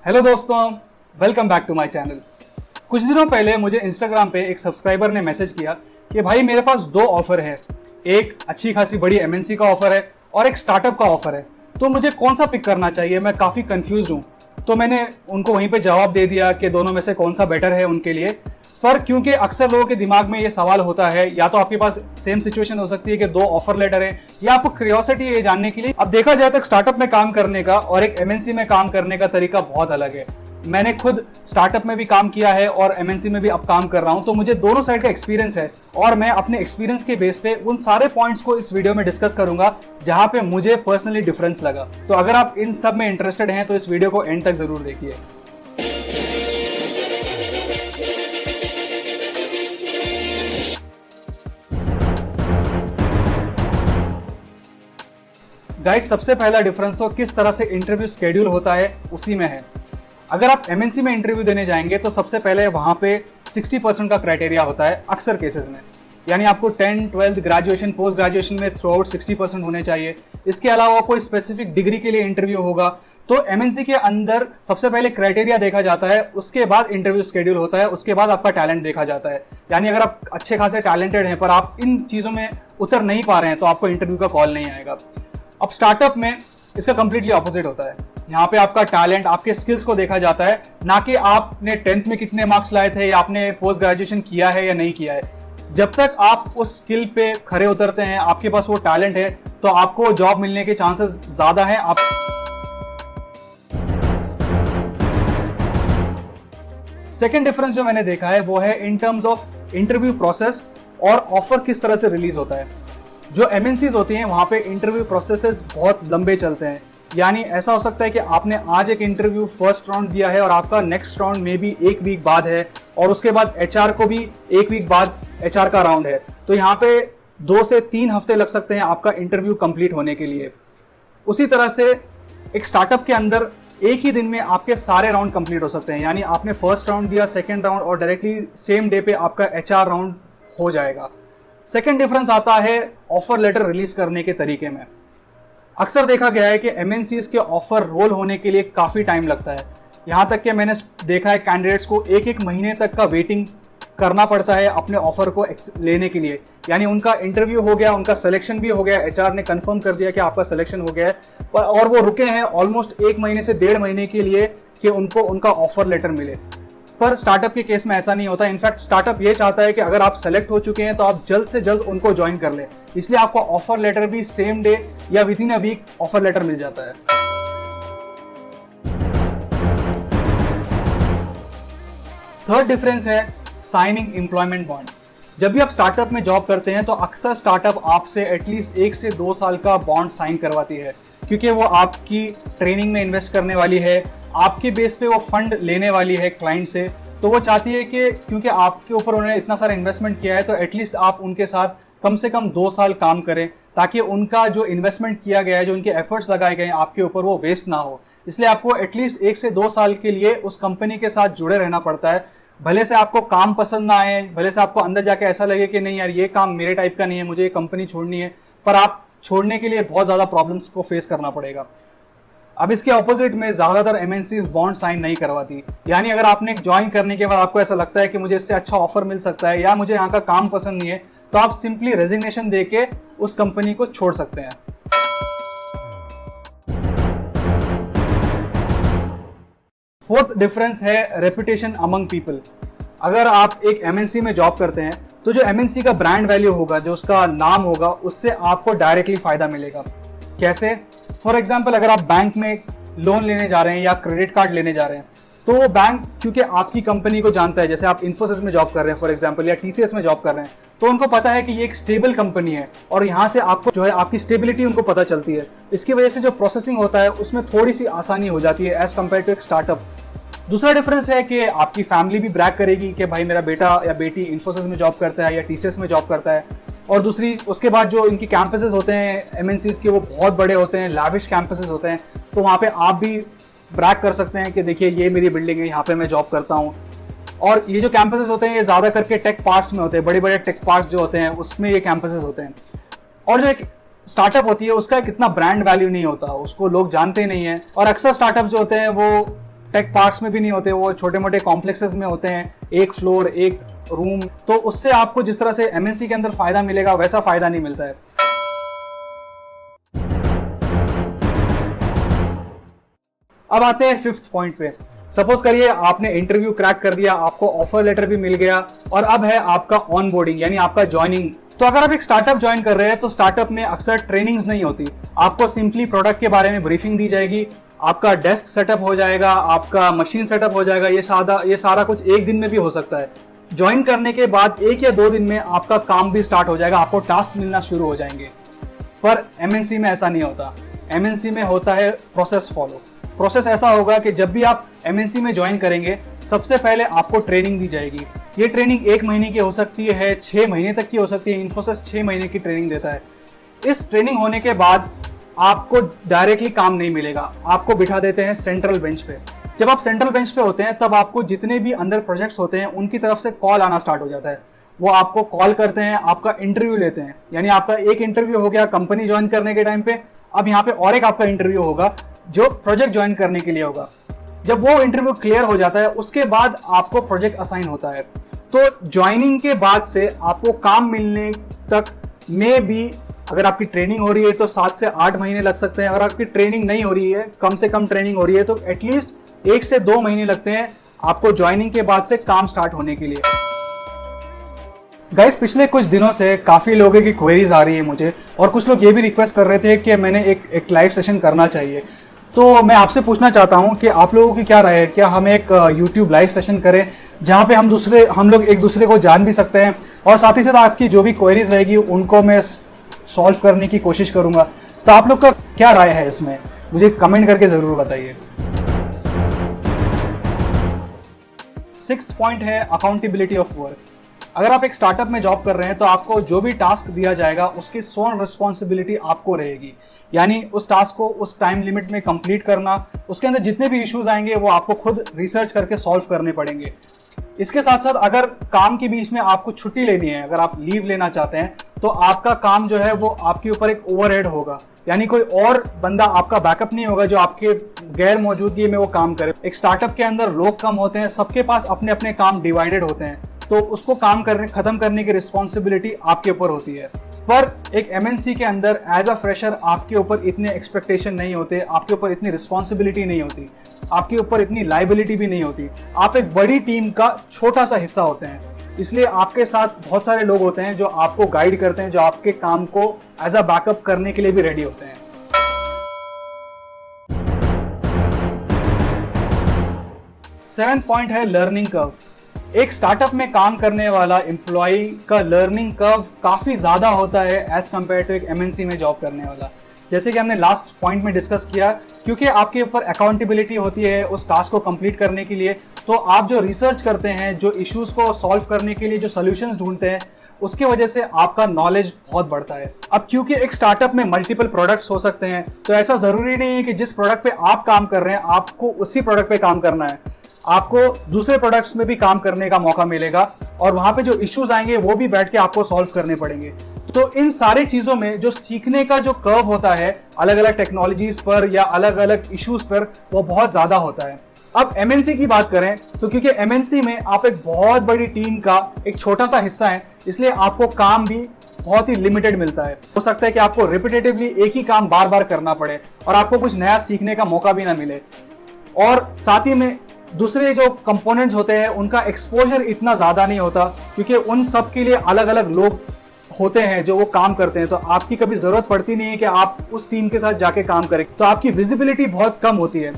Hello दोस्तों, welcome back to my channel. कुछ दिनों पहले मुझे इंस्टाग्राम पे एक सब्सक्राइबर ने मैसेज किया कि भाई मेरे पास दो ऑफर है, एक अच्छी खासी बड़ी एमएनसी का ऑफर है और एक स्टार्टअप का ऑफर है, तो मुझे कौन सा पिक करना चाहिए, मैं काफ़ी कंफ्यूज हूँ। तो मैंने उनको वहीं पे जवाब दे दिया कि दोनों में से कौन सा बेटर है उनके लिए। पर क्योंकि अक्सर लोगों के दिमाग में ये सवाल होता है, या तो आपके पास सेम सिचुएशन हो सकती है कि दो ऑफर लेटर है, या आपको क्यूरियोसिटी है जानने के लिए। अब देखा जाए तो स्टार्टअप में काम करने का और एक एमएनसी में काम करने का तरीका बहुत अलग है। मैंने खुद स्टार्टअप में भी काम किया है और एमएनसी में भी अब काम कर रहा हूं, तो मुझे दोनों साइड का एक्सपीरियंस है और मैं अपने एक्सपीरियंस के बेस पे उन सारे पॉइंट्स को इस वीडियो में डिस्कस करूंगा जहां पे मुझे पर्सनली डिफरेंस लगा। तो अगर आप इन सब में इंटरेस्टेड हैं तो इस वीडियो को एंड तक जरूर देखिए। गाइस, सबसे पहला डिफरेंस तो किस तरह से इंटरव्यू शेड्यूल होता है उसी में है। अगर आप एमएनसी में इंटरव्यू देने जाएंगे तो सबसे पहले वहां पे 60% का क्राइटेरिया होता है अक्सर केसेस में, यानी आपको 10, 12, ग्रेजुएशन, पोस्ट ग्रेजुएशन में थ्रू आउट 60% होने चाहिए। इसके अलावा कोई स्पेसिफिक डिग्री के लिए इंटरव्यू होगा। तो एमएनसी के अंदर सबसे पहले क्राइटेरिया देखा जाता है, उसके बाद इंटरव्यू शेड्यूल होता है, उसके बाद आपका टैलेंट देखा जाता है। यानी अगर आप अच्छे खासे टैलेंटेड हैं पर आप इन चीज़ों में उतर नहीं पा रहे हैं तो आपको इंटरव्यू का कॉल नहीं आएगा। अब स्टार्टअप में इसका कंप्लीटली ऑपोजिट होता है। यहाँ पे आपका टैलेंट, आपके स्किल्स को देखा जाता है, ना कि आपने 10th में कितने मार्क्स लाए थे या आपने पोस्ट ग्रेजुएशन किया है या नहीं किया है। जब तक आप उस स्किल पे खरे उतरते हैं, आपके पास वो टैलेंट है, तो आपको जॉब मिलने के चांसेस ज्यादा हैं। आप सेकेंड डिफरेंस जो मैंने देखा है वो है in terms of interview process और ऑफर किस तरह से रिलीज होता है। जो एमएनसीज होती हैं वहां पे इंटरव्यू प्रोसेसेस बहुत लंबे चलते हैं। यानी ऐसा हो सकता है कि आपने आज एक इंटरव्यू फर्स्ट राउंड दिया है और आपका नेक्स्ट राउंड में भी 1 वीक बाद है, और उसके बाद एचआर को भी 1 वीक बाद एचआर का राउंड है। तो यहाँ पे 2 से 3 हफ्ते लग सकते हैं आपका इंटरव्यू कंप्लीट होने के लिए। उसी तरह से एक स्टार्टअप के अंदर एक ही दिन में आपके सारे राउंड कंप्लीट हो सकते हैं। यानी आपने फर्स्ट राउंड दिया, सेकेंड राउंड, और डायरेक्टली सेम डे पे आपका एचआर राउंड हो जाएगा। सेकेंड डिफरेंस आता है ऑफर लेटर रिलीज करने के तरीके में। अक्सर देखा गया है कि एमएनसीज के ऑफर रोल होने के लिए काफ़ी टाइम लगता है। यहाँ तक कि मैंने देखा है कैंडिडेट्स को 1-1 महीने तक का वेटिंग करना पड़ता है अपने ऑफर को लेने के लिए। यानी उनका इंटरव्यू हो गया, उनका सिलेक्शन भी हो गया, एचआर ने कंफर्म कर दिया कि आपका सिलेक्शन हो गया है, और वो रुके हैं ऑलमोस्ट 1 महीने से 1.5 महीने के लिए कि उनको उनका ऑफर लेटर मिले। पर स्टार्टअप के केस में ऐसा नहीं होता। इनफैक्ट स्टार्टअप ये चाहता है कि अगर आप सेलेक्ट हो चुके हैं तो आप जल्द से जल्द उनको ज्वाइन कर लें, इसलिए आपको ऑफर लेटर भी सेम डे या within a week offer letter मिल जाता है। थर्ड डिफरेंस है साइनिंग एम्प्लॉयमेंट बॉन्ड। जब भी आप स्टार्टअप में जॉब करते हैं तो अक्सर स्टार्टअप आपसे एटलीस्ट 1 से 2 साल का बॉन्ड साइन करवाती है, क्योंकि वो आपकी ट्रेनिंग में इन्वेस्ट करने वाली है, आपके बेस पे वो फंड लेने वाली है क्लाइंट से। तो वो चाहती है कि क्योंकि आपके ऊपर उन्होंने इतना सारा इन्वेस्टमेंट किया है तो एटलीस्ट आप उनके साथ कम से कम 2 साल काम करें, ताकि उनका जो इन्वेस्टमेंट किया गया है, जो उनके एफर्ट्स लगाए गए हैं आपके ऊपर, वो वेस्ट ना हो। इसलिए आपको एटलीस्ट 1 से 2 साल के लिए उस कंपनी के साथ जुड़े रहना पड़ता है। भले से आपको काम पसंद ना आए, भले से आपको अंदर जाके ऐसा लगे कि नहीं यार ये काम मेरे टाइप का नहीं है, मुझे ये कंपनी छोड़नी है, पर आप छोड़ने के लिए बहुत ज़्यादा प्रॉब्लम्स को फेस करना पड़ेगा। अब इसके ऑपोजिट में ज़्यादातर एमएनसीज बॉन्ड साइन नहीं करवाती। यानी अगर आपने ज्वाइन करने के बाद आपको ऐसा लगता है कि मुझे इससे अच्छा ऑफर मिल सकता है या मुझे यहाँ का काम पसंद नहीं है, तो आप सिंपली रेजिग्नेशन देके उस कंपनी को छोड़ सकते हैं। फोर्थ डिफरेंस है रेपुटेशन अमंग पीपल। अगर आप एक एमएनसी में जॉब करते हैं तो जो एमएनसी का ब्रांड वैल्यू होगा, जो उसका नाम होगा, उससे आपको डायरेक्टली फायदा मिलेगा। कैसे? फॉर एग्जाम्पल, अगर आप बैंक में लोन लेने जा रहे हैं या क्रेडिट कार्ड लेने जा रहे हैं, तो वो बैंक क्योंकि आपकी कंपनी को जानता है, जैसे आप इन्फोसिस में जॉब कर रहे हैं फॉर एग्जाम्पल, या टीसीएस में जॉब कर रहे हैं, तो उनको पता है कि ये एक स्टेबल कंपनी है और यहाँ से आपको जो है आपकी स्टेबिलिटी उनको पता चलती है। इसकी वजह से जो प्रोसेसिंग होता है उसमें थोड़ी सी आसानी हो जाती है एज कम्पेयर टू एक स्टार्टअप। दूसरा डिफरेंस है कि आपकी फैमिली भी ब्रैग करेगी कि भाई मेरा बेटा या बेटी इन्फोसिस में जॉब करता है या टीसीएस में जॉब करता है। और दूसरी, उसके बाद जो इनकी कैंपसेस होते हैं एमएनसीज के, वो बहुत बड़े होते हैं, लैविश कैंपसेस होते हैं, तो वहाँ पे आप भी ब्रैग कर सकते हैं कि देखिए ये मेरी बिल्डिंग है, यहाँ पे मैं जॉब करता हूँ। और ये जो कैंपसेस होते हैं ये ज़्यादा करके टेक पार्क्स में होते हैं, बड़े बड़े टेक पार्क्स जो होते हैं उसमें ये कैंपसेस होते हैं। और जो एक स्टार्टअप होती है उसका कितना ब्रांड वैल्यू नहीं होता, उसको लोग जानते नहीं है। और अक्सर स्टार्टअप जो होते हैं वो टेक पार्क्स में भी नहीं होते, वो छोटे मोटे कॉम्प्लेक्सेस में होते हैं, एक फ्लोर एक रूम। तो उससे आपको जिस तरह से एमएनसी के अंदर फायदा मिलेगा वैसा फायदा नहीं मिलता है। अब आते हैं फिफ्थ पॉइंट पे। सपोज करिए आपने इंटरव्यू क्रैक कर दिया, आपको ऑफर लेटर भी मिल गया और अब है आपका ऑनबोर्डिंग यानी आपका ज्वाइनिंग। तो अगर आप एक स्टार्टअप ज्वाइन कर रहे हैं तो स्टार्टअप में अक्सर ट्रेनिंग्स नहीं होती। आपको सिंपली प्रोडक्ट के बारे में ब्रीफिंग दी जाएगी, आपका डेस्क सेटअप हो जाएगा, आपका मशीन सेटअप हो जाएगा। ये सारा कुछ एक दिन में भी हो सकता है। ज्वाइन करने के बाद 1 या 2 दिन में आपका काम भी स्टार्ट हो जाएगा, आपको टास्क मिलना शुरू हो जाएंगे। पर एमएनसी में ऐसा नहीं होता। एमएनसी में होता है प्रोसेस फॉलो। प्रोसेस ऐसा होगा कि जब भी आप एमएनसी में ज्वाइन करेंगे सबसे पहले आपको ट्रेनिंग दी जाएगी। ये ट्रेनिंग 1 महीने की हो सकती है, 6 महीने तक की हो सकती है। इन्फोसिस 6 महीने की ट्रेनिंग देता है। इस ट्रेनिंग होने के बाद आपको डायरेक्टली काम नहीं मिलेगा, आपको बिठा देते हैं सेंट्रल बेंच पे। जब आप सेंट्रल बेंच पे होते हैं तब आपको जितने भी अंदर प्रोजेक्ट्स होते हैं उनकी तरफ से कॉल आना स्टार्ट हो जाता है। वो आपको कॉल करते हैं, आपका इंटरव्यू लेते हैं। यानी आपका एक इंटरव्यू हो गया कंपनी ज्वाइन करने के टाइम पे, अब यहाँ पे और एक आपका इंटरव्यू होगा जो प्रोजेक्ट ज्वाइन करने के लिए होगा। जब वो इंटरव्यू क्लियर हो जाता है उसके बाद आपको प्रोजेक्ट असाइन होता है। तो ज्वाइनिंग के बाद से आपको काम मिलने तक में भी अगर आपकी ट्रेनिंग हो रही है तो 7 से 8 महीने लग सकते हैं। अगर आपकी ट्रेनिंग नहीं हो रही है, कम से कम ट्रेनिंग हो रही है, तो एटलीस्ट 1 से 2 महीने लगते हैं आपको ज्वाइनिंग के बाद से काम स्टार्ट होने के लिए। गाइस, पिछले कुछ दिनों से काफ़ी लोगों की क्वेरीज आ रही है मुझे, और कुछ लोग ये भी रिक्वेस्ट कर रहे थे कि मैंने एक लाइव सेशन करना चाहिए। तो मैं आपसे पूछना चाहता हूं कि आप लोगों की क्या राय है, क्या हम एक YouTube लाइव सेशन करें जहां पे हम लोग एक दूसरे को जान भी सकते हैं, और साथ ही साथ आपकी जो भी क्वेरीज रहेगी उनको मैं सॉल्व करने की कोशिश करूंगा। तो आप लोग का क्या राय है इसमें, मुझे कमेंट करके ज़रूर बताइए। 6th पॉइंट है अकाउंटेबिलिटी ऑफ वर्क। अगर आप एक स्टार्टअप में जॉब कर रहे हैं तो आपको जो भी टास्क दिया जाएगा उसकी सोल रिस्पॉन्सिबिलिटी आपको रहेगी। यानी उस टास्क को उस टाइम लिमिट में कंप्लीट करना, उसके अंदर जितने भी इश्यूज आएंगे वो आपको खुद रिसर्च करके सॉल्व करने पड़ेंगे। इसके साथ साथ अगर काम के बीच में आपको छुट्टी लेनी है, अगर आप लीव लेना चाहते हैं, तो आपका काम जो है वो आपके ऊपर एक ओवरहेड होगा। यानी कोई और बंदा आपका बैकअप नहीं होगा जो आपके गैर मौजूदगी में वो काम करे। एक स्टार्टअप के अंदर लोग कम होते हैं, सबके पास अपने अपने काम डिवाइडेड होते हैं, तो उसको खत्म करने की रिस्पॉन्सिबिलिटी आपके ऊपर होती है। पर एक एमएनसी के अंदर एज अ फ्रेशर आपके ऊपर इतने एक्सपेक्टेशन नहीं होते, आपके ऊपर इतनी रिस्पॉन्सिबिलिटी नहीं होती, आपके ऊपर इतनी लाइबिलिटी भी नहीं होती। आप एक बड़ी टीम का छोटा सा हिस्सा होते हैं, इसलिए आपके साथ बहुत सारे लोग होते हैं जो आपको गाइड करते हैं, जो आपके काम को एज अ बैकअप करने के लिए भी रेडी होते हैं। सेवेंथ पॉइंट है लर्निंग कर्व। एक स्टार्टअप में काम करने वाला एम्प्लॉय का लर्निंग कर्व काफी ज्यादा होता है एज कंपेयर टू एक एमएनसी में जॉब करने वाला। जैसे कि हमने लास्ट पॉइंट में डिस्कस किया, क्योंकि आपके ऊपर अकाउंटेबिलिटी होती है उस टास्क को कंप्लीट करने के लिए, तो आप जो रिसर्च करते हैं, जो इश्यूज को सॉल्व करने के लिए जो सोल्यूशंस ढूंढते हैं, उसकी वजह से आपका नॉलेज बहुत बढ़ता है। अब क्योंकि एक स्टार्टअप में मल्टीपल प्रोडक्ट्स हो सकते हैं, तो ऐसा जरूरी नहीं है कि जिस प्रोडक्ट पे आप काम कर रहे हैं आपको उसी प्रोडक्ट पे काम करना है। आपको दूसरे प्रोडक्ट्स में भी काम करने का मौका मिलेगा और वहां पे जो इश्यूज आएंगे वो भी बैठ के आपको सॉल्व करने पड़ेंगे। तो इन सारी चीजों में जो सीखने का जो कर्व होता है अलग अलग टेक्नोलॉजीज पर या अलग अलग इश्यूज पर, वो बहुत ज्यादा होता है। अब एमएनसी की बात करें तो क्योंकि एमएनसी में आप एक बहुत बड़ी टीम का एक छोटा सा हिस्सा है, इसलिए आपको काम भी बहुत ही लिमिटेड मिलता है। हो सकता है कि आपको रिपीटेटिवली एक ही काम बार बार करना पड़े और आपको कुछ नया सीखने का मौका भी ना मिले, और साथ ही में दूसरे जो कंपोनेंट्स होते हैं उनका एक्सपोजर इतना ज़्यादा नहीं होता, क्योंकि उन सब के लिए अलग अलग लोग होते हैं जो वो काम करते हैं। तो आपकी कभी ज़रूरत पड़ती नहीं है कि आप उस टीम के साथ जाके काम करें, तो आपकी विजिबिलिटी बहुत कम होती है।